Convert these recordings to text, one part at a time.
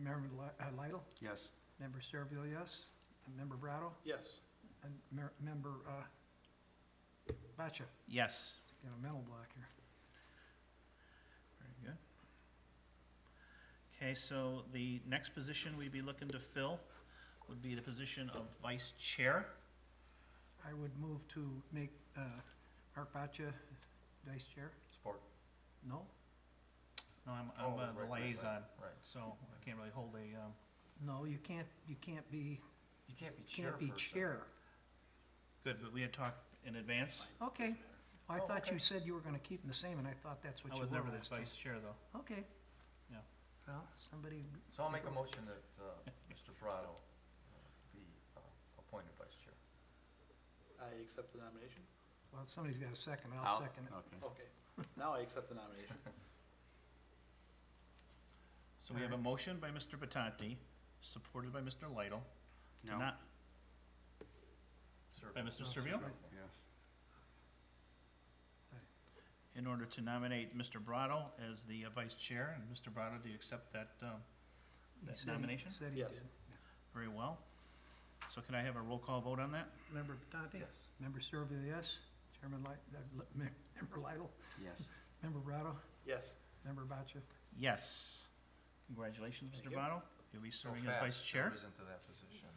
Member Lytle, Yes. Member Servio, yes. And Member Brado, Yes. and Member Batcha. Yes. Got a mental block here. Very good. Okay, so the next position we'd be looking to fill would be the position of vice chair. I would move to make Mark Batcha vice chair. Support. No? No, I'm Oh, the right, right, liaison, right. so I can't really hold a, No, you can't be, You can't be can't be chair. good, but we had talked in advance. Okay. I Oh, thought okay. you said you were gonna keep them the same, and I thought that's what I you was were never the last time. vice chair, though. Okay. Yeah. Well, somebody, So I'll make a motion that Mr. Brado be appointed vice chair. I accept the nomination. well, somebody's got a second, I'll second it. Okay. Okay. Now I accept the nomination. So we have a Alright. motion by Mr. Batanti, supported by Mr. Lytle, to No. not, Sir. by Mr. No, Servio, Yes. in order to nominate Mr. Brado as the vice chair. And Mr. Brado, do you accept that, He that said he- nomination? Said he Yes. did. Very well. So can I have a roll call vote on that? Member Patati? Yes. Member Servio, yes. Chairman Member Lytle? Yes. Member Brado? Yes. Member Batcha? Yes. Congratulations, Mr. Thank you. Brado. You'll be So serving as vice fast, chair. rose into that position.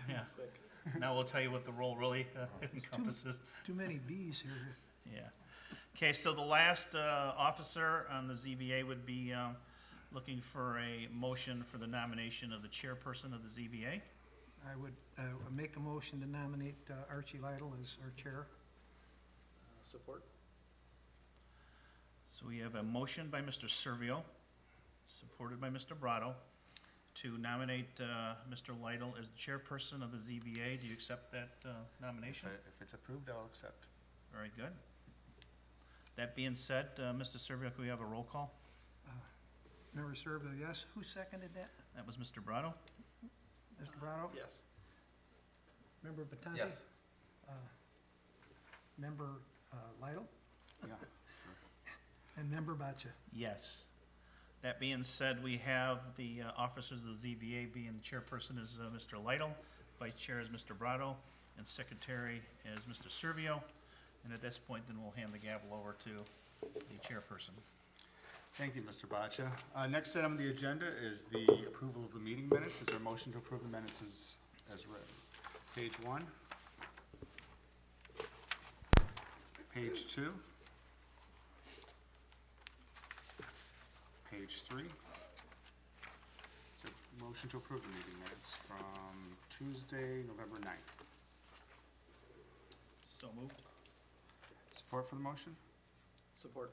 Yeah. Quick. Now we'll tell you what the role really encompasses. Too many Bs here. Yeah. Okay, so the last officer on the ZBA would be looking for a motion for the nomination of the chairperson of the ZBA. I would make a motion to nominate Archie Lytle as our chair. Support. So we have a motion by Mr. Servio, supported by Mr. Brado, to nominate Mr. Lytle as the chairperson of the ZBA. Do you accept that nomination? If it's approved, I'll accept. Very good. That being said, Mr. Servio, can we have a roll call? Member Servio, yes. Who seconded that? That was Mr. Brado. Mr. Brado? Yes. Member Patati? Yes. Member Lytle? Yeah. And Member Batcha? Yes. That being said, we have the officers of the ZBA being the chairperson is Mr. Lytle, vice chair is Mr. Brado, and secretary is Mr. Servio. And at this point, then we'll hand the gavel over to the chairperson. Thank you, Mr. Batcha. Next item on the agenda is the approval of the meeting minutes. Is there a motion to approve the minutes as written? Page 1. Page 2. Page 3. Is there a motion to approve the meeting minutes from Tuesday, November 9th? So moved. Support for the motion? Support.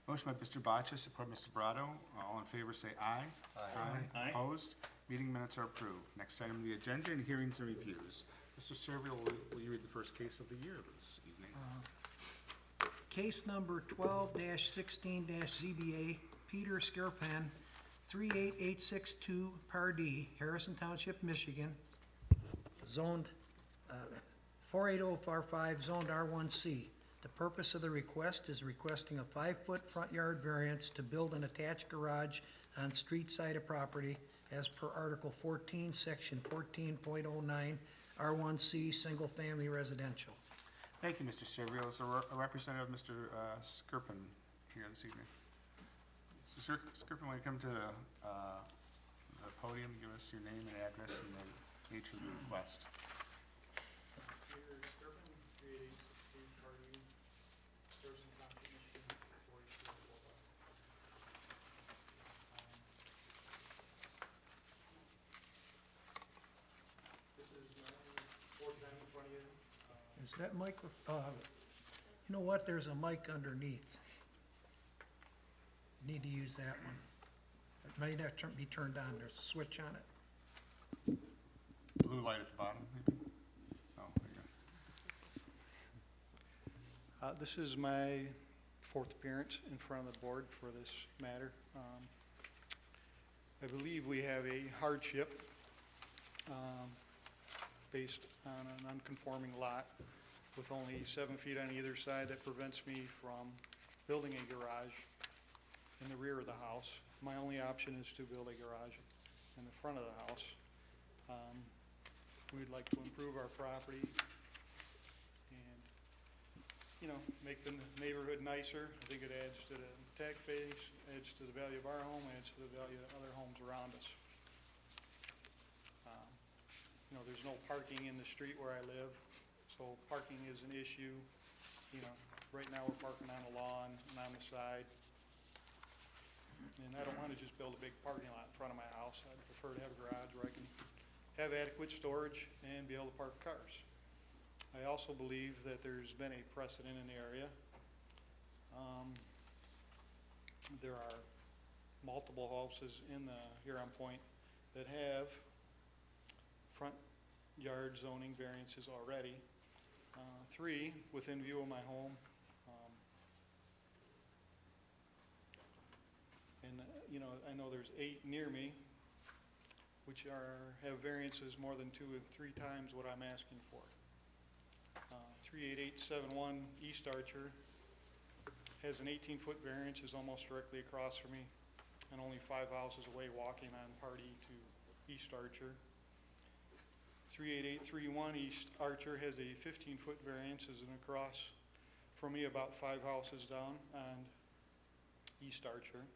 Motion by Mr. Batcha, support Mr. Brado. All in favor say aye. Aye. Aye. Opposed? Meeting minutes are approved. Next item on the agenda, and hearings and reviews. Mr. Servio, will you read the first case of the year this evening? Case number 12-16-ZBA, Peter Skirpan, 38862 Pardee, Harrison Township, Michigan, zoned 48045, zoned R1C. The purpose of the request is requesting a 5-foot front yard variance to build an attached garage on street side of property as per Article 14, Section 14.09, R1C, single-family residential. Thank you, Mr. Servio. Is there a representative, Mr. Skirpin, here this evening? Mr. Skirpin, will you come to the podium, give us your name and address and the nature of the request? Peter Skirpin, 38862 Pardee, Harrison Township, Michigan, 4245. This is my fourth time in front of you. Is that micro, you know what, there's a mic underneath. Need to use that one. It may not be turned on, there's a switch on it. Blue light at the bottom, maybe? Oh, there you go. This is my fourth appearance in front of the board for this matter. I believe we have a hardship based on an unconforming lot with only 7 feet on either side that prevents me from building a garage in the rear of the house. My only option is to build a garage in the front of the house. We'd like to improve our property and, you know, make the neighborhood nicer. I think it adds to the tax base, adds to the value of our home, adds to the value of other homes around us. You know, there's no parking in the street where I live, so parking is an issue. You know, right now we're parking on the lawn and on the side. And I don't want to just build a big parking lot in front of my house. I'd prefer to have a garage where I can have adequate storage and be able to park cars. I also believe that there's been a precedent in the area. There are multiple houses in the Huron Point that have front yard zoning variances already. 3 within view of my home. You know, I know there's 8 near me, which have variances more than 2 and 3 times what I'm asking for. 38871 East Archer has an 18-foot variance, is almost directly across from me, and only 5 houses away walking on Pardee to East Archer. 38831 East Archer has a 15-foot variance, is across from me about 5 houses down on East Archer.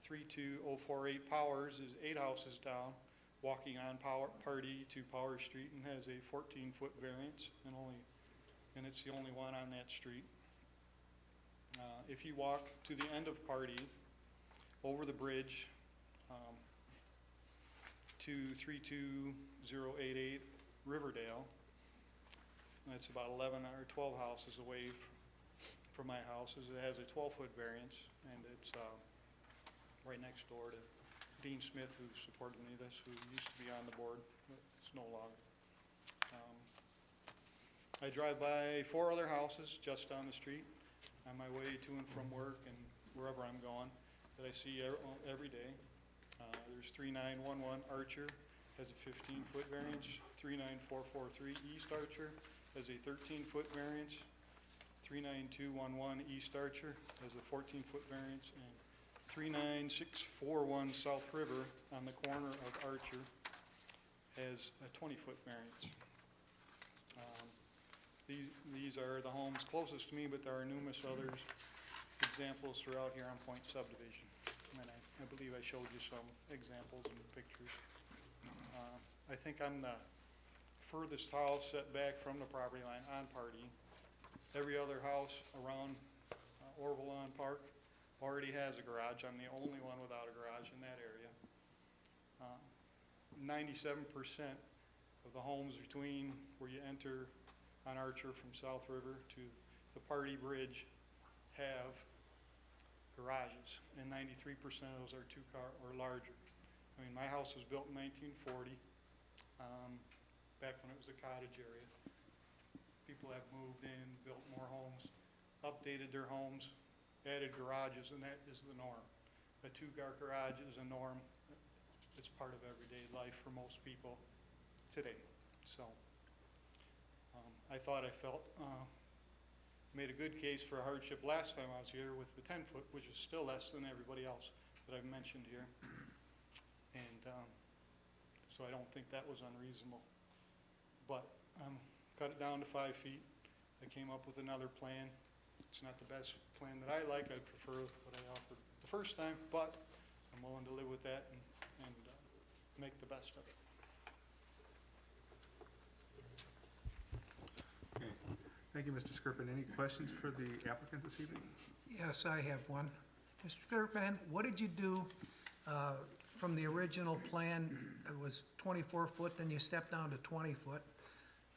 32048 Powers is 8 houses down, walking on Pardee to Power Street, and has a 14-foot variance, and it's the only one on that street. If you walk to the end of Pardee, over the bridge, to 32088 Riverdale, that's about 11 or 12 houses away from my house. It has a 12-foot variance, and it's right next door to Dean Smith, who supported me this, who used to be on the board, but it's no longer. I drive by 4 other houses just down the street on my way to and from work and wherever I'm going that I see every day. There's 3911 Archer, has a 15-foot variance. 39443 East Archer has a 13-foot variance. 39211 East Archer has a 14-foot variance, and 39641 South River on the corner of Archer has a 20-foot variance. These are the homes closest to me, but there are numerous others examples throughout Huron Point subdivision. And I believe I showed you some examples and pictures. I think I'm the furthest house set back from the property line on Pardee. Every other house around Orville Lawn Park already has a garage. I'm the only one without a garage in that area. 97% of the homes between where you enter on Archer from South River to the Pardee Bridge have garages, and 93% of those are 2-car or larger. I mean, my house was built in 1940, back when it was a cottage area. People have moved in, built more homes, updated their homes, added garages, and that is the norm. A 2-car garage is a norm. It's part of everyday life for most people today. So I thought I made a good case for a hardship last time I was here with the 10-foot, which is still less than everybody else that I've mentioned here. And so I don't think that was unreasonable. But cut it down to 5 feet. I came up with another plan. It's not the best plan that I like. I prefer what I offered the first time, but I'm willing to live with that and make the best of it. Okay. Thank you, Mr. Skirpin. Any questions for the applicant this evening? Yes, I have one. Mr. Skirpan, what did you do from the original plan? It was 24 foot, then you stepped down to 20 foot.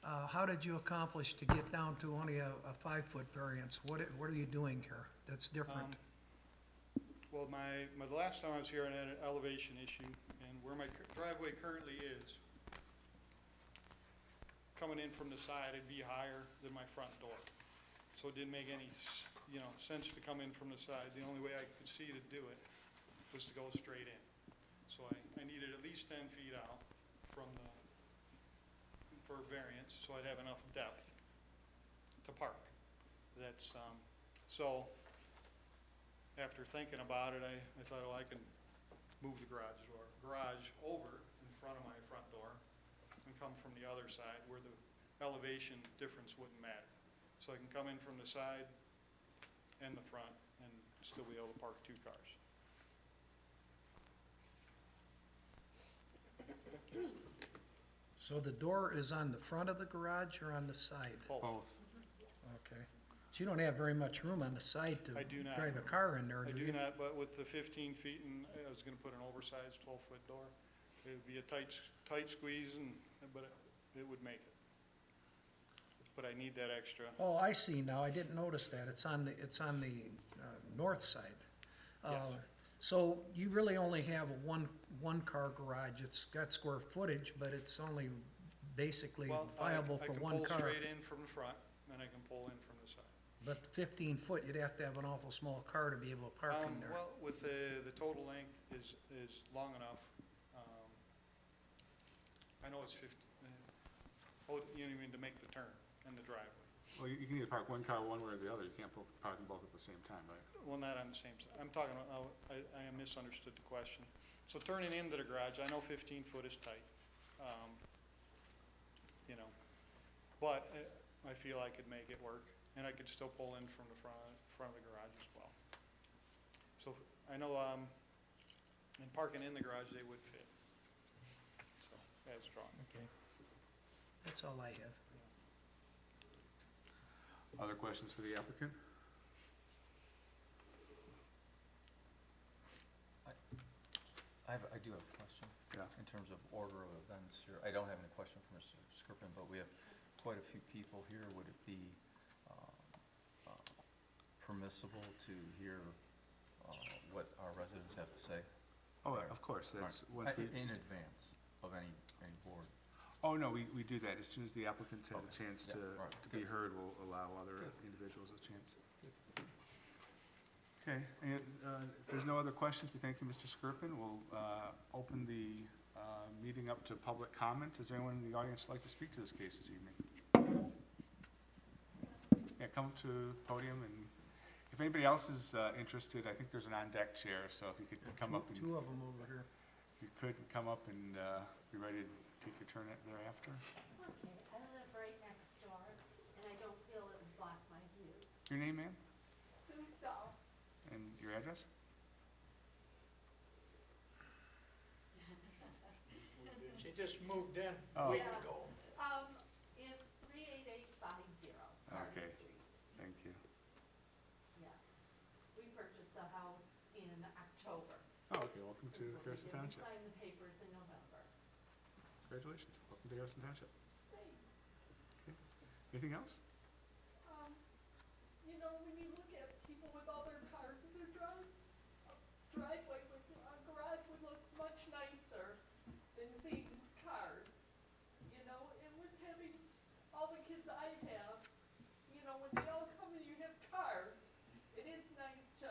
How did you accomplish to get down to only a 5-foot variance? What are you doing here that's different? Well, the last time I was here, I had an elevation issue, and where my driveway currently is, coming in from the side, it'd be higher than my front door. So it didn't make any, sense to come in from the side. The only way I could see to do it was to go straight in. So I needed at least 10 feet out for variance, so I'd have enough depth to park. That's, so after thinking about it, I thought, well, I can move the garage door and come from the other side where the elevation difference wouldn't matter. So I can come in from the side and the front and still be able to park 2 cars. So the door is on the front of the garage or on the side? Both. Okay. So you don't have very much room on the side to I do not. drive a car in there, I do do you? not, but with the 15 feet and I was gonna put an oversized 12-foot door. It would be a tight squeeze but it would make it. But I need that extra. Oh, I see now. I didn't notice that. It's on the north side. Yes. So you really only have a one-car garage. It's got square footage, but it's only basically Well, viable for one I can car. pull straight in from the front and I can pull in from the side. But 15 foot, you'd have to have an awful small car to be able to park in there. Well, with the total length is long enough. I know it's 50, you mean to make the turn in the driveway. Well, you can either park one car one way or the other. You can't park them both at the same time, right? Well, not on the same side. I'm talking, I misunderstood the question. So turning into the garage, I know 15 foot is tight. You know, but I feel I could make it work and I could still pull in from the front of the garage as well. So I know, and parking in the garage, they would fit. So that's strong. Okay. That's all I have. Other questions for the applicant? I do have a question. Yeah. In terms of order of events here, I don't have any question for Mr. Skirpin, but we have quite a few people here. Would it be permissible to hear what our residents have to say? Oh, Right. of course, that's, Right. once we, In advance of any board. oh, no, we do that. As soon as the applicant's had a Okay. chance Yeah, to right. be Good. heard, we'll allow other Good. individuals a chance. Okay, and if there's no other questions, we thank you, Mr. Skirpin. We'll open the meeting up to public comment. Is there anyone in the audience who'd like to speak to this case this evening? Yeah, come to the podium, and if anybody else is interested, I think there's an on-deck chair, so if you could come up and, Two of them over here. if you could, come up and be ready to take your turn thereafter. Okay, I live right next door, and I don't feel it would block my view. Your name, ma'am, Sue Stahl. and your address? She just moved in Oh. a week Yeah. ago. It's 38850 Garden Okay. Street. Thank you. Yes. We purchased the house in October. Oh, okay, welcome is to when we Harrison did. We Township. signed the papers in November. Congratulations, welcome to Harrison Township. Thanks. Anything else? You know, when you look at people with all their cars in their driveway, a garage would look much nicer than seeing cars. You know, and with having all the kids I have, you know, when they all come and you have cars, it is nice to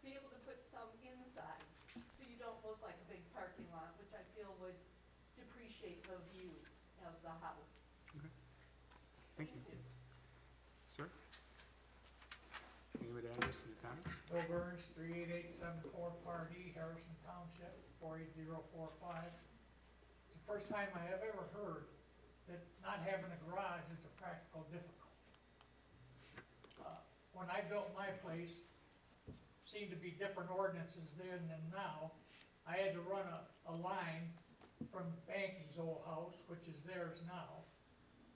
be able to put some inside, so you don't look like a big parking lot, which I feel would depreciate the view of the house. Thank you. Sir? Name and address and your comments? Bill Burns, 38874 Pardee, Harrison Township, 48045. It's the first time I have ever heard that not having a garage is a practical difficulty. When I built my place, seemed to be different ordinances then than now. I had to run a line from Banky's old house, which is theirs now,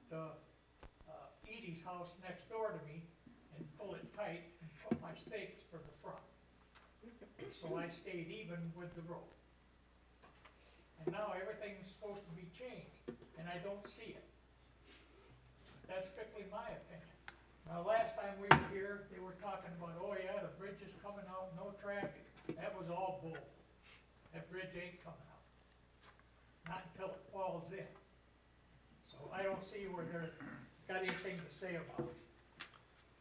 to Edie's house next door to me, and pull it tight and put my stakes for the front. So I stayed even with the road. And now everything's supposed to be changed, and I don't see it. That's strictly my opinion. Now, last time we were here, they were talking about, oh yeah, the bridge is coming out, no traffic. That was all bull. That bridge ain't coming out. Not until it falls in. So I don't see where they're got anything to say about it.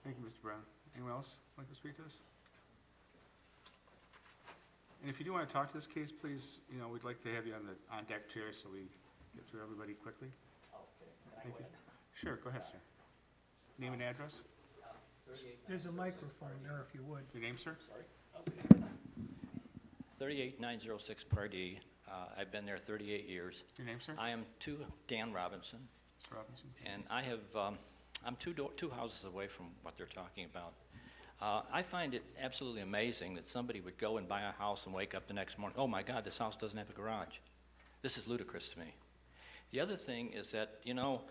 Thank you, Mr. Brown. Anyone else like to speak to this? And if you do want to talk to this case, please, we'd like to have you on deck chair so we get through everybody quickly. Okay. Thank you. Sure, go ahead, sir. Name and address? There's a microphone there if you would. Your name, sir? 38906 Pardee. I've been there 38 years. Your name, sir? I am Dan Robinson, Mr. Robinson? and I have, I'm two houses away from what they're talking about. I find it absolutely amazing that somebody would go and buy a house and wake up the next morning, oh my God, this house doesn't have a garage. This is ludicrous to me. The other thing is that, you know,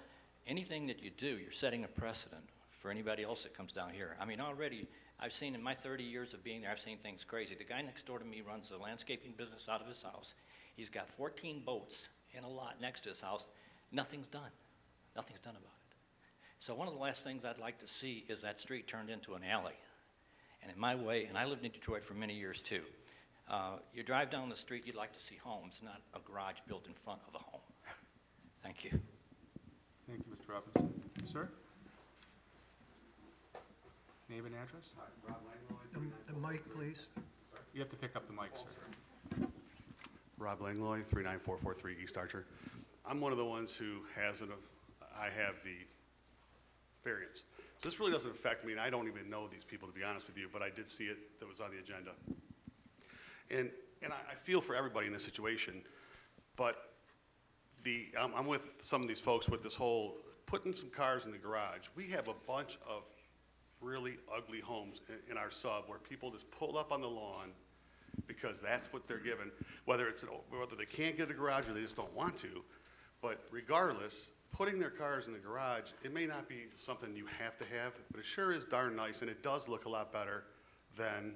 anything that you do, you're setting a precedent for anybody else that comes down here. I mean, already, I've seen in my 30 years of being there, I've seen things crazy. The guy next door to me runs a landscaping business out of his house. He's got 14 boats in a lot next to his house. Nothing's done. Nothing's done about it. So one of the last things I'd like to see is that street turned into an alley. And in my way, and I lived in Detroit for many years too, you drive down the street, you'd like to see homes, not a garage built in front of a home. Thank you. Thank you, Mr. Robinson. Sir? Name and address? The mic, please. You have to pick up the mic, sir. Rob Langlois, 39443 East Archer. I'm one of the ones who I have the variance. So this really doesn't affect me, and I don't even know these people, to be honest with you, but I did see it that was on the agenda. And I feel for everybody in this situation, but I'm with some of these folks with this whole putting some cars in the garage. We have a bunch of really ugly homes in our sub where people just pull up on the lawn because that's what they're given, whether they can't get a garage or they just don't want to. But regardless, putting their cars in the garage, it may not be something you have to have, but it sure is darn nice, and it does look a lot better than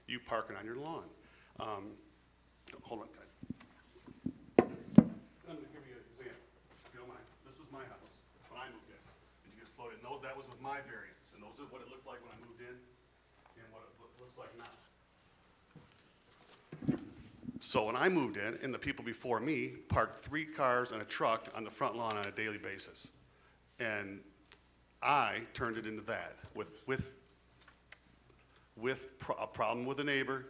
you parking on your lawn. Hold on, guys. I'm going to give you an example, if you don't mind. This was my house when I moved in, and you get floated. And that was with my variance, and those are what it looked like when I moved in and what it looks like now. So when I moved in, and the people before me parked 3 cars and a truck on the front lawn on a daily basis. And I turned it into that with a problem with a neighbor,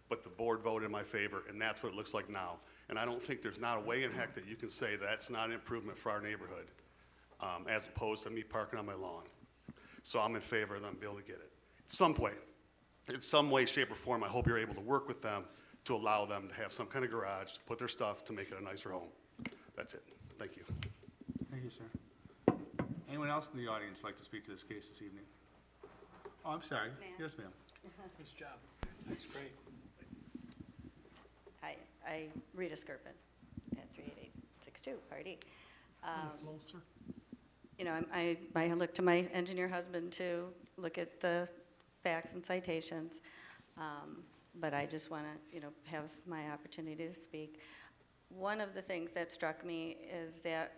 but the board voted in my favor, and that's what it looks like now. And I don't think there's not a way in heck that you can say that's not an improvement for our neighborhood, as opposed to me parking on my lawn. So I'm in favor of them being able to get it. In some way, shape, or form, I hope you're able to work with them to allow them to have some kind of garage, to put their stuff, to make it a nicer home. That's it. Thank you. Thank you, sir. Anyone else in the audience like to speak to this case this evening? Oh, I'm sorry. Ma'am. Yes, ma'am. Nice job. That's great. Hi, Rita Skirpin at 38862 Pardee. Closer. You know, I look to my engineer husband to look at the facts and citations, but I just want to, you know, have my opportunity to speak. One of the things that struck me is that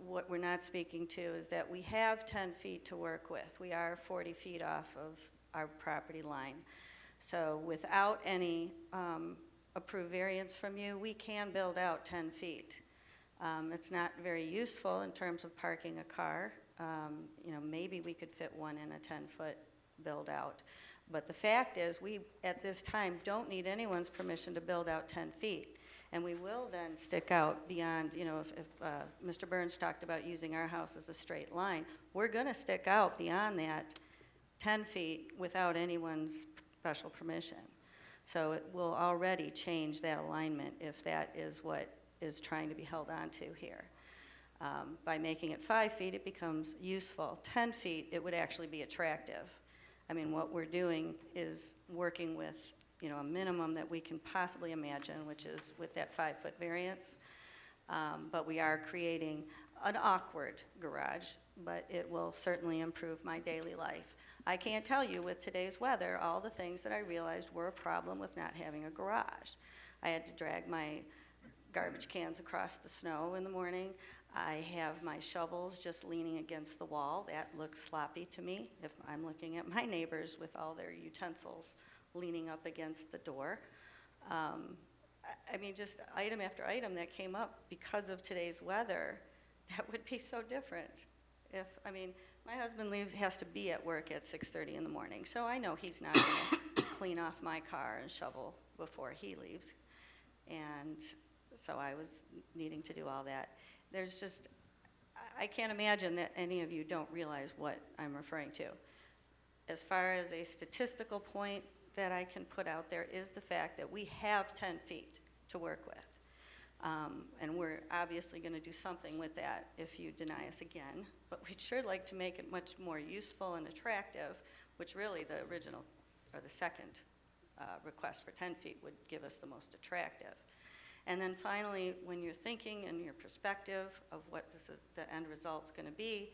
what we're not speaking to is that we have 10 feet to work with. We are 40 feet off of our property line. So without any approved variance from you, we can build out 10 feet. It's not very useful in terms of parking a car. You know, maybe we could fit one in a 10-foot build out. But the fact is, we, at this time, don't need anyone's permission to build out 10 feet. And we will then stick out beyond, you know, if Mr. Burns talked about using our house as a straight line, we're going to stick out beyond that 10 feet without anyone's special permission. So it will already change that alignment if that is what is trying to be held onto here. By making it 5 feet, it becomes useful. 10 feet, it would actually be attractive. I mean, what we're doing is working with, you know, a minimum that we can possibly imagine, which is with that 5-foot variance. But we are creating an awkward garage, but it will certainly improve my daily life. I can't tell you with today's weather all the things that I realized were a problem with not having a garage. I had to drag my garbage cans across the snow in the morning. I have my shovels just leaning against the wall. That looks sloppy to me if I'm looking at my neighbors with all their utensils leaning up against the door. I mean, just item after item that came up because of today's weather, that would be so different. I mean, my husband has to be at work at 6:30 in the morning, so I know he's not going to clean off my car and shovel before he leaves. And so I was needing to do all that. There's just, I can't imagine that any of you don't realize what I'm referring to. As far as a statistical point that I can put out there is the fact that we have 10 feet to work with. And we're obviously going to do something with that if you deny us again. But we'd sure like to make it much more useful and attractive, which really the original, or the second request for 10 feet would give us the most attractive. And then finally, when you're thinking and your perspective of what the end result's going to be,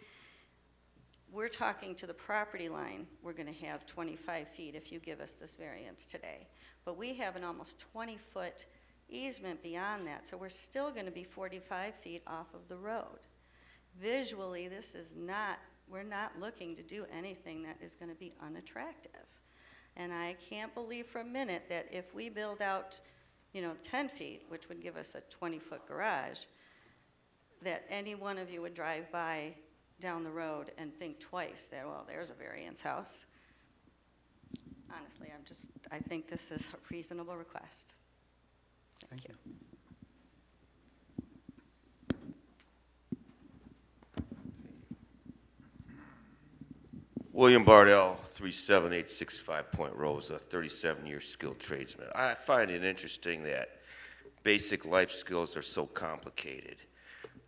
we're talking to the property line, we're going to have 25 feet if you give us this variance today. But we have an almost 20-foot easement beyond that, so we're still going to be 45 feet off of the road. Visually, this is not, we're not looking to do anything that is going to be unattractive. And I can't believe for a minute that if we build out, 10 feet, which would give us a 20-foot garage, that any one of you would drive by down the road and think twice that, well, there's a variance house. Honestly, I think this is a reasonable request. Thank you. William Bardell, 37865 Point Rosa, 37-year skilled tradesman. I find it interesting that basic life skills are so complicated.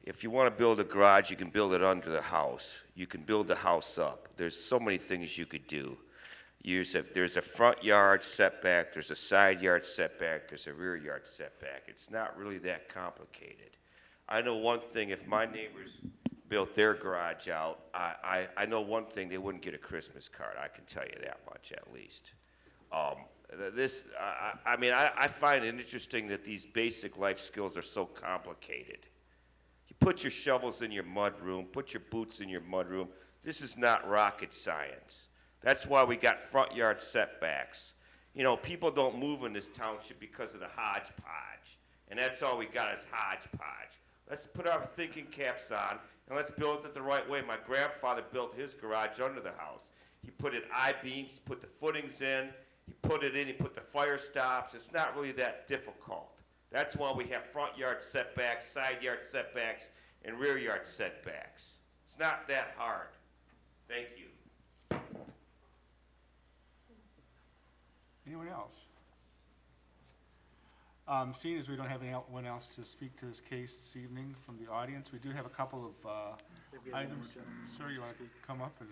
If you want to build a garage, you can build it under the house. You can build the house up. There's so many things you could do. There's a front yard setback, there's a side yard setback, there's a rear yard setback. It's not really that complicated. I know one thing, if my neighbors built their garage out, I know one thing, they wouldn't get a Christmas card. I can tell you that much at least. I find it interesting that these basic life skills are so complicated. You put your shovels in your mud room, put your boots in your mud room. This is not rocket science. That's why we got front yard setbacks. People don't move in this township because of the hodgepodge. And that's all we got is hodgepodge. Let's put our thinking caps on and let's build it the right way. My grandfather built his garage under the house. He put in I-beams, put the footings in, he put it in, he put the fire stops. It's not really that difficult. That's why we have front yard setbacks, side yard setbacks, and rear yard setbacks. It's not that hard. Thank you. Anyone else? Seeing as we don't have anyone else to speak to this case this evening from the audience, we do have a couple of items. Sir, you want to come up? Is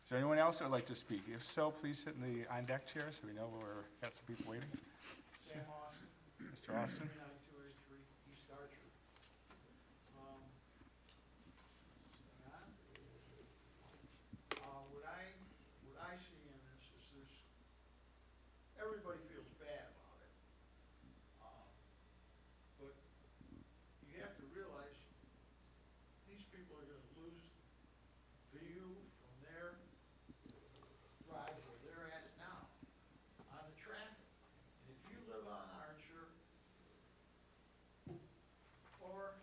there anyone else that would like to speak? If so, please sit in the on-deck chair so we know we've got some people waiting. Sam Austin. Mr. Austin? 293 East Archer. What I see in this is everybody feels bad about it. But you have to realize these people are going to lose view from their drive where they're at now on the traffic. And if you live on Archer or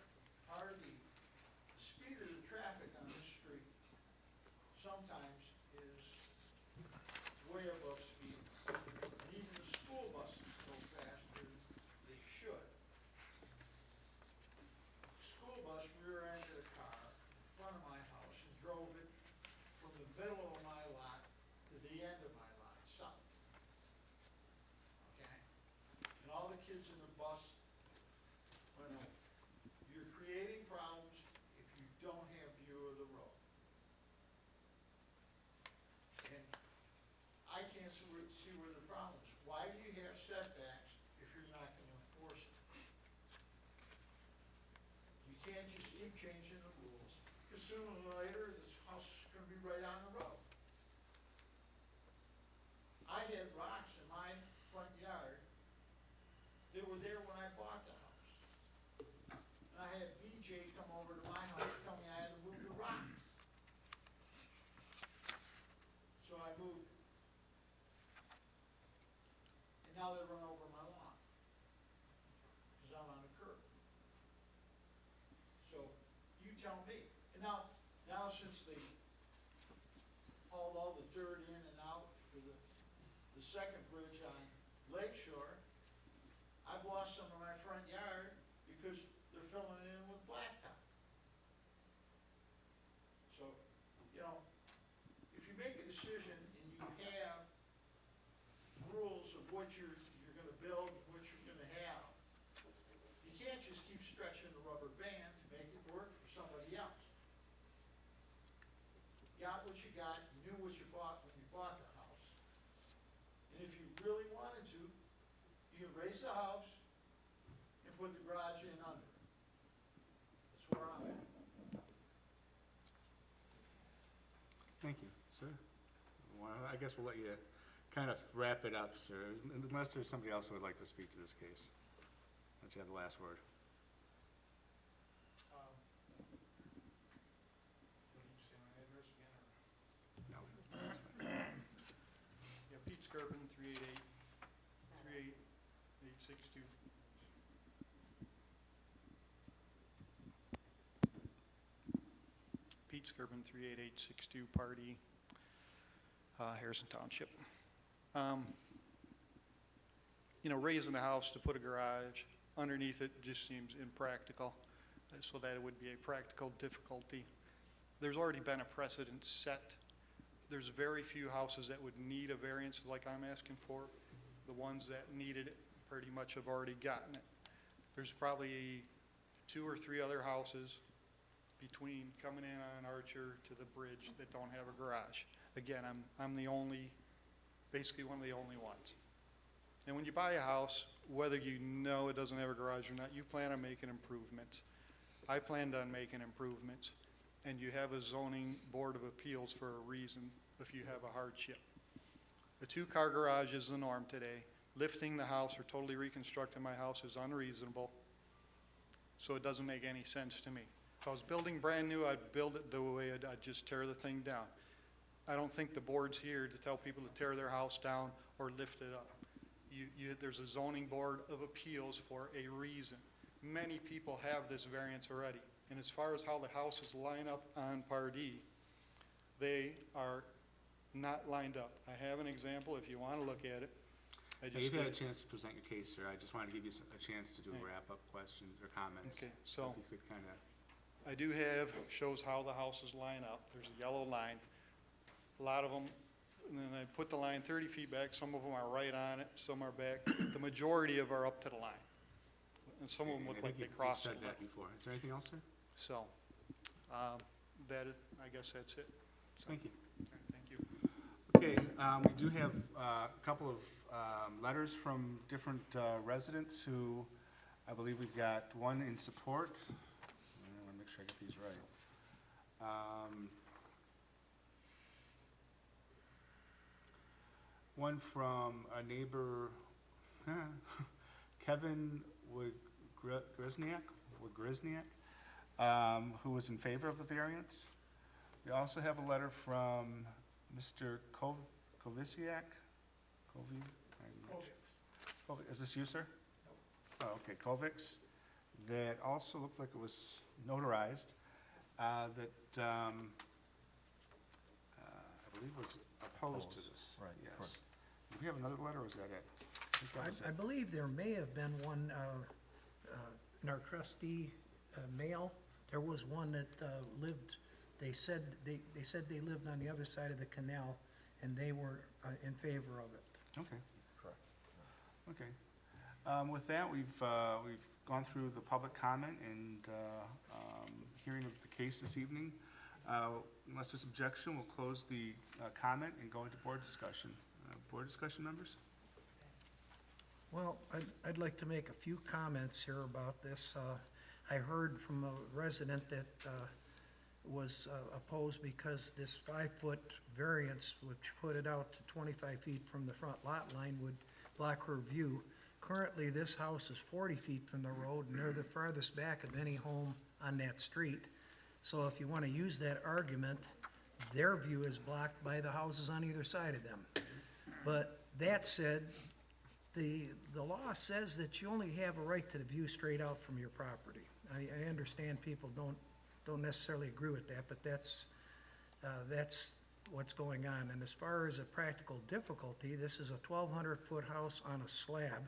Hardy, the speed of the traffic on this street sometimes is way above speed. And even the school buses go faster than they should. School bus rear-ended a car in front of my house and drove it from the middle of my lot to the end of my lot, south. Okay? And all the kids in the bus went home. You're creating problems if you don't have view of the road. And I can't see where the problem is. Why do you have setbacks if you're not going to enforce it? You can't just keep changing the rules, because sooner or later, this house is going to be right on the road. I had rocks in my front yard that were there when I bought the house. And I had VJ come over to my house and tell me I had to move the rocks. So I moved. And now they run over my lawn. Because I'm on the curb. So you tell me. And now since they hauled all the dirt in and out for the second bridge on Lake Shore, I've lost some of my front yard because they're filling it in with blacktop. So, if you make a decision and you have rules of what you're gonna build, what you're gonna have, stretching the rubber band to make it work for somebody else. Got what you got, you knew what you bought when you bought the house. And if you really wanted to, you could raise the house and put the garage in under. That's where I'm at. Thank you, sir. Well, I guess we'll let you kind of wrap it up, sir, unless there's somebody else who would like to speak to this case. Let you have the last word. What did you say my address again, or? No, that's fine. Yeah, Pete Skirpin, 388-862. Pete Skirpin, 38862 Party, Harrison Township. You know, raising the house to put a garage underneath it just seems impractical, so that it would be a practical difficulty. There's already been a precedent set. There's very few houses that would need a variance like I'm asking for. The ones that needed it pretty much have already gotten it. There's probably 2 or 3 other houses between coming in on Archer to the bridge that don't have a garage. Again, I'm the only, basically one of the only ones. And when you buy a house, whether you know it doesn't have a garage or not, you plan on making improvements. I planned on making improvements, and you have a zoning board of appeals for a reason if you have a hardship. A 2-car garage is the norm today. Lifting the house or totally reconstructing my house is unreasonable, so it doesn't make any sense to me. If I was building brand new, I'd build it the way I'd just tear the thing down. I don't think the board's here to tell people to tear their house down or lift it up. There's a zoning board of appeals for a reason. Many people have this variance already. And as far as how the houses line up on Pardee, they are not lined up. I have an example if you want to look at it. Hey, you've had a chance to present your case, sir. I just wanted to give you a chance to do Right. wrap-up questions or comments. Okay, So so if you could kind of, I do have, shows how the houses line up. There's a yellow line. A lot of them, and then I put the line 30 feet back. Some of them are right on it, some are back. The majority of are up to the line. And some of them look I like think they you've cross said it. that before. Is there anything else, sir? So, I guess that's it. So, Thank you. Thank you. Okay, we do have a couple of letters from different residents who, I believe we've got one in support. I want to make sure I get these right. One from a neighbor, Kevin Wagrizniak, who was in favor of the variance. We also have a letter from Mr. Koviciak. Is this you, sir? Oh, okay, Kovics, that also looked like it was notarized, that I believe was opposed to this. Right, Yes. correct. Do we have another letter, or is that it? I think that was I it. believe there may have been one in our trustee mail. There was one that lived, they said they lived on the other side of the canal, and they were in favor of it. Okay, Correct. okay. With that, we've gone through the public comment and hearing of the case this evening. Unless there's objection, we'll close the comment and go into board discussion. Board discussion, members? Well, I'd like to make a few comments here about this. I heard from a resident that was opposed because this 5-foot variance, which put it out to 25 feet from the front lot line, would block her view. Currently, this house is 40 feet from the road, and they're the farthest back of any home on that street. So if you want to use that argument, their view is blocked by the houses on either side of them. But that said, the law says that you only have a right to the view straight out from your property. I understand people don't necessarily agree with that, but that's what's going on. And as far as a practical difficulty, this is a 1,200-foot house on a slab,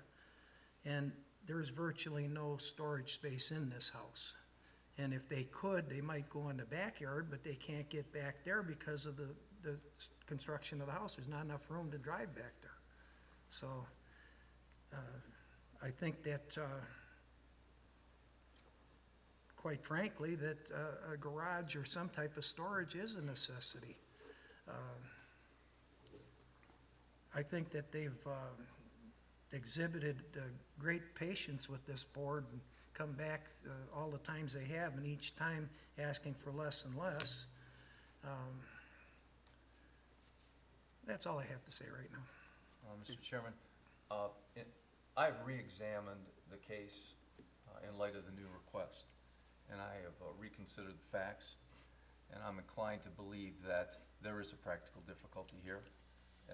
and there's virtually no storage space in this house. And if they could, they might go in the backyard, but they can't get back there because of the construction of the house. There's not enough room to drive back there. So I think that quite frankly, that a garage or some type of storage is a necessity. I think that they've exhibited great patience with this board and come back all the times they have, and each time asking for less and less. That's all I have to say right now. Mr. Chairman, I've re-examined the case in light of the new request, and I have reconsidered the facts, and I'm inclined to believe that there is a practical difficulty here,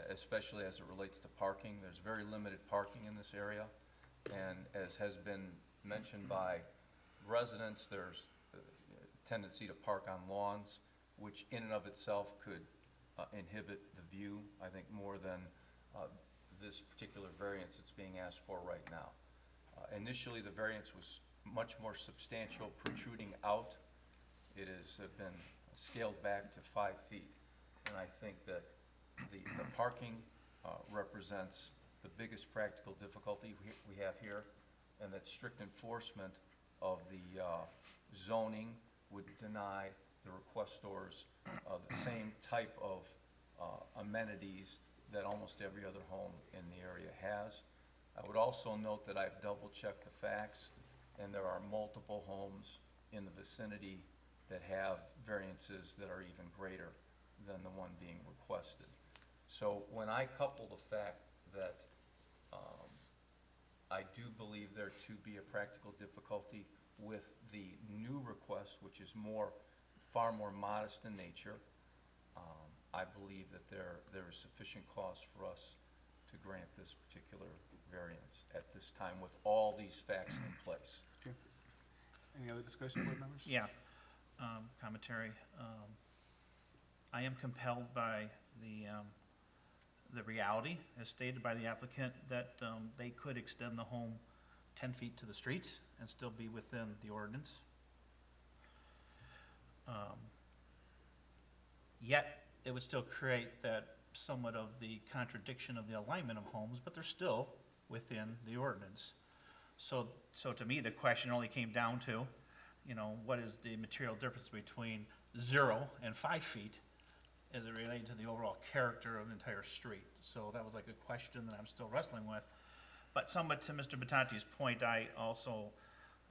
especially as it relates to parking. There's very limited parking in this area, and as has been mentioned by residents, there's a tendency to park on lawns, which in and of itself could inhibit the view, I think, more than this particular variance that's being asked for right now. Initially, the variance was much more substantial, protruding out. It has been scaled back to 5 feet, and I think that the parking represents the biggest practical difficulty we have here, and that strict enforcement of the zoning would deny the requestors the same type of amenities that almost every other home in the area has. I would also note that I've double-checked the facts, and there are multiple homes in the vicinity that have variances that are even greater than the one being requested. So when I couple the fact that I do believe there to be a practical difficulty with the new request, which is far more modest in nature, I believe that there is sufficient cause for us to grant this particular variance at this time with all these facts in place. Okay. Any other discussion, board members? Yeah, commentary. I am compelled by the reality, as stated by the applicant, that they could extend the home 10 feet to the street and still be within the ordinance. Yet, it would still create that somewhat of the contradiction of the alignment of homes, but they're still within the ordinance. So to me, the question only came down to, what is the material difference between 0 and 5 feet as it related to the overall character of the entire street? So that was like a question that I'm still wrestling with. But somewhat to Mr. Batante's point, I also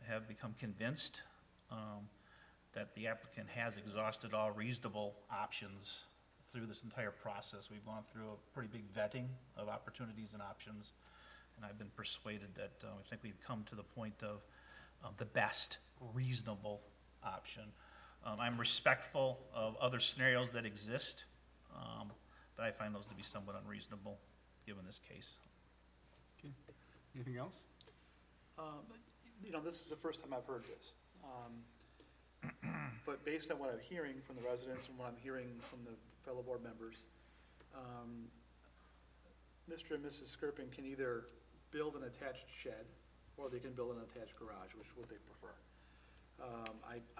have become convinced that the applicant has exhausted all reasonable options through this entire process. We've gone through a pretty big vetting of opportunities and options, and I've been persuaded that I think we've come to the point of the best reasonable option. I'm respectful of other scenarios that exist, but I find those to be somewhat unreasonable given this case. Okay. Anything else? This is the first time I've heard this. But based on what I'm hearing from the residents and what I'm hearing from the fellow board members, Mr. and Mrs. Skirpin can either build an attached shed or they can build an attached garage, which would they prefer.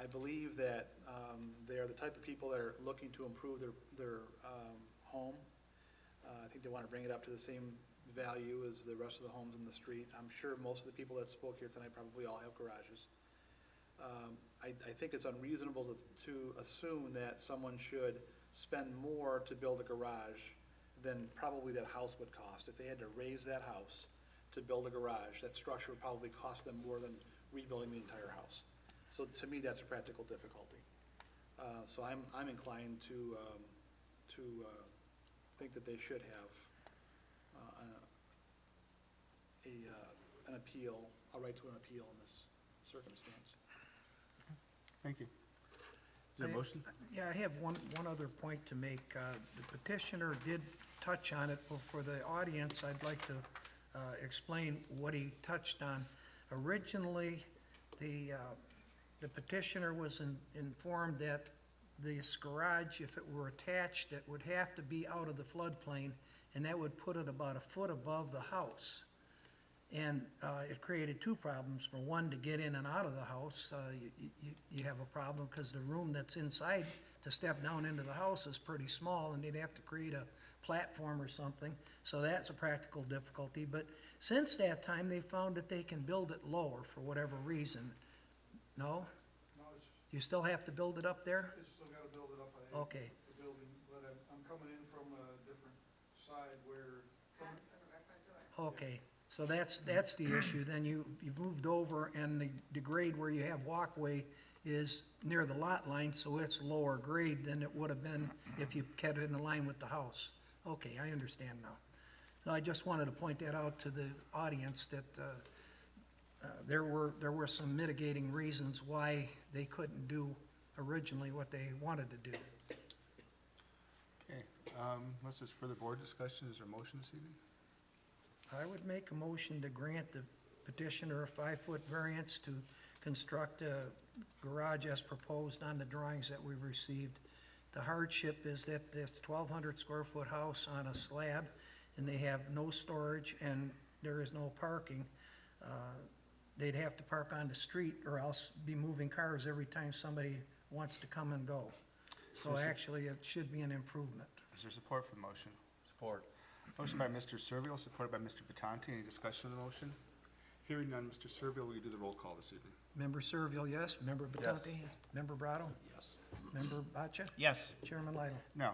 I believe that they are the type of people that are looking to improve their home. I think they want to bring it up to the same value as the rest of the homes in the street. I'm sure most of the people that spoke here tonight probably all have garages. I think it's unreasonable to assume that someone should spend more to build a garage than probably that house would cost. If they had to raise that house to build a garage, that structure would probably cost them more than rebuilding the entire house. So to me, that's a practical difficulty. So I'm inclined to think that they should have an appeal, a right to an appeal in this circumstance. Thank you. Is there a motion? Yeah, I have one other point to make. The petitioner did touch on it, but for the audience, I'd like to explain what he touched on. Originally, the petitioner was informed that this garage, if it were attached, it would have to be out of the floodplain, and that would put it about a foot above the house. And it created two problems. For one, to get in and out of the house, you have a problem because the room that's inside to step down into the house is pretty small, and they'd have to create a platform or something. So that's a practical difficulty. But since that time, they found that they can build it lower for whatever reason. No? You still have to build it up there? It's still gotta build it up. Okay. The building, but I'm coming in from a different side where, Okay, so that's the issue, then you've moved over, and the grade where you have walkway is near the lot line, so it's lower grade than it would have been if you kept it in line with the house. Okay, I understand now. So I just wanted to point that out to the audience, that there were some mitigating reasons why they couldn't do originally what they wanted to do. Okay, unless there's further board discussion, is there a motion this evening? I would make a motion to grant the petitioner a 5-foot variance to construct a garage as proposed on the drawings that we've received. The hardship is that this 1,200 square foot house on a slab, and they have no storage and there is no parking. They'd have to park on the street or else be moving cars every time somebody wants to come and go. So actually, it should be an improvement. Is there support for the motion? Support. Motion by Mr. Servil, supported by Mr. Batanti. Any discussion on the motion? Hearing none, Mr. Servil, will you do the roll call this evening? Member Servil, yes. Member Yes. Batanti? Member Brado? Yes. Member Boccia? Yes. Chairman Lytle? No.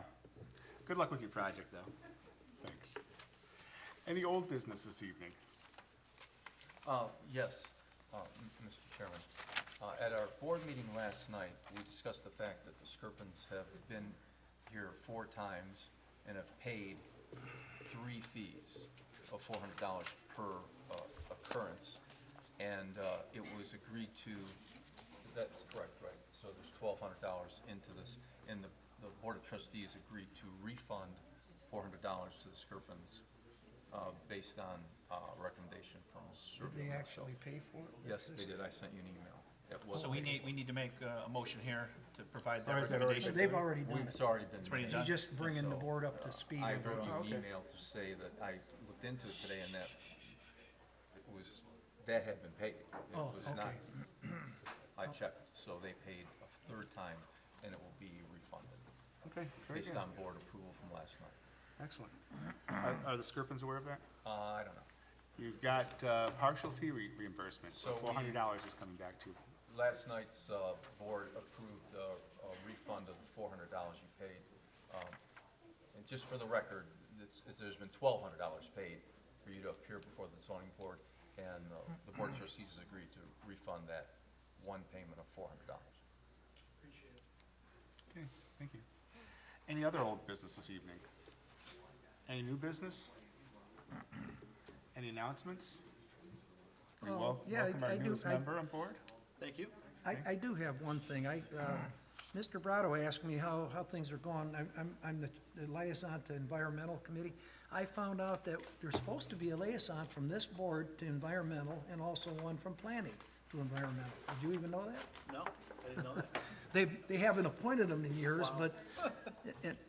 Good luck with your project, though. Thanks. Any old business this evening? Yes, Mr. Chairman. At our board meeting last night, we discussed the fact that the Skirpins have been here 4 times and have paid 3 fees of $400 per occurrence. And it was agreed to, that's correct, right? So there's $1,200 into this, and the Board of Trustees agreed to refund $400 to the Skirpins based on recommendation from Did Servio they and actually myself. pay for it? Yes, they did. I sent you an email. It was So we need to make a motion here to provide that Or is that already recommendation. They've already done It's it. already been already made. done. He's just bringing the So, board up to speed. I of wrote it. you an Okay. email to say that I looked into it today and that that had been paid. It Oh, was not, okay. I checked, so they paid a 3rd time and it will be refunded Okay, very based good. on board approval from last night. Excellent. Are the Skirpins aware of that? I don't know. You've got partial fee reimbursement, so So we- $400 is coming back to you. Last night's board approved a refund of the $400 you paid. And just for the record, there's been $1,200 paid for you to appear before the zoning board, and the board of trustees has agreed to refund that one payment of $400. appreciate it. Okay, thank you. Any other old business this evening? Any new business? Any announcements? We yeah, welcome our I do- newest I- member on board. Thank you. I do have one thing. Mr. Brado asked me how things are going. I'm the liaison to Environmental Committee. I found out that there's supposed to be a liaison from this board to Environmental and also one from Planning to Environmental. Did you even know that? No, I didn't know that. They haven't appointed them in years, but,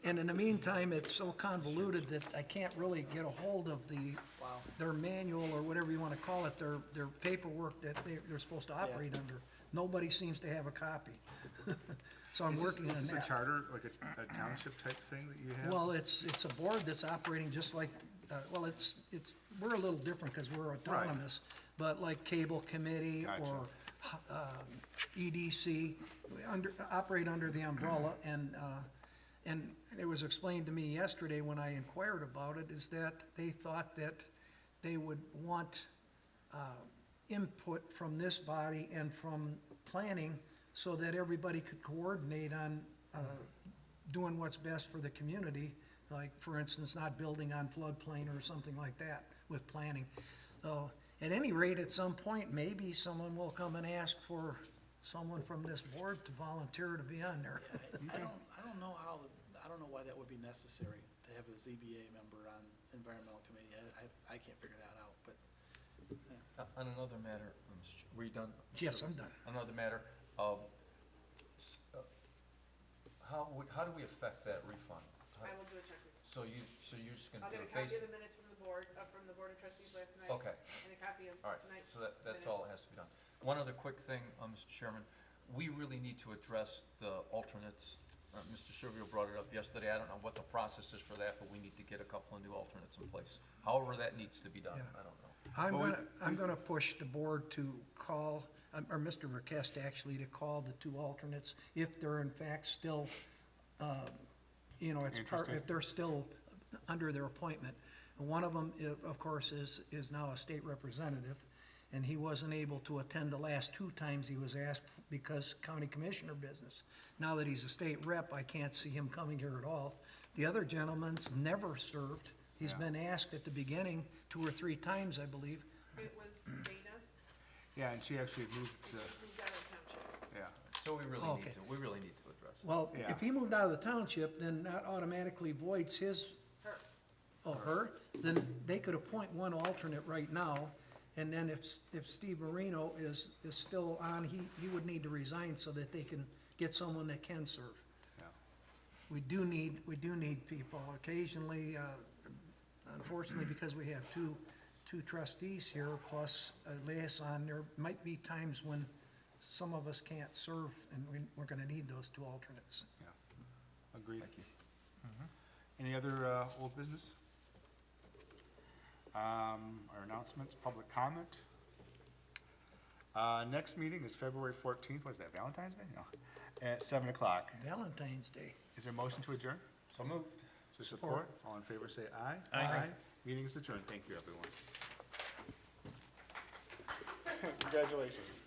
and in the meantime, it's so convoluted that I can't really get a hold of their manual or whatever you want to call it, their paperwork that they're supposed to operate under. Nobody seems to have a copy. So I'm working on Is this a that. charter, like a township type thing that you have? Well, it's a board that's operating just like, we're a little different because we're autonomous, but like Cable Committee Gotcha. or EDC, we operate under the umbrella, and it was explained to me yesterday when I inquired about it, is that they thought that they would want input from this body and from planning so that everybody could coordinate on doing what's best for the community, like, for instance, not building on floodplain or something like that with planning. So, at any rate, at some point, maybe someone will come and ask for someone from this board to volunteer to be on there. I don't know why that would be necessary to have a ZBA member on environmental committee. I can't figure that out, but, On another matter, were you done? Yes, I'm done. On another matter, how do we affect that refund? I will do a check. So you're just gonna I'll do get a it copy based? of the minutes from the board of trustees last night. Okay. And a copy of All right, tonight's so that's minutes. all that has to be done. One other quick thing, Mr. Chairman, we really need to address the alternates. Mr. Servio brought it up yesterday, I don't know what the process is for that, but we need to get a couple of new alternates in place. However that needs to be done, Yeah. I don't know. I'm gonna push the board to call or Mr. Verkest actually, to call the two alternates if they're in fact still, you know, it's part, Interested. if they're still under their appointment. And one of them, of course, is now a state representative, and he wasn't able to attend the last two times he was asked because county commissioner business. Now that he's a state rep, I can't see him coming here at all. The other gentleman's never served. He's Yeah. been asked at the beginning 2 or 3 times, I believe. It was Dana, Yeah, and she actually moved to, moved out of township. yeah. So we really Okay. need to, we really need to address it. Well, Yeah. if he moved out of the township, then that automatically voids his, Her. oh, her, then they could appoint one alternate right now, and then if Steve Marino is still on, he would need to resign so that they can get someone that can serve. Yeah. We do need people. Occasionally, unfortunately, because we have two trustees here plus a liaison, there might be times when some of us can't serve, and we're gonna need those 2 alternates. Yeah, agreed. Thank you. Any other old business? Our announcements, public comment. Next meeting is February 14th, what is that, Valentine's Day? No, at 7 o'clock. Valentine's Day. Is there a motion to adjourn? So moved. So support, all in favor say aye. Aye. Meeting is adjourned, thank you, everyone. Congratulations.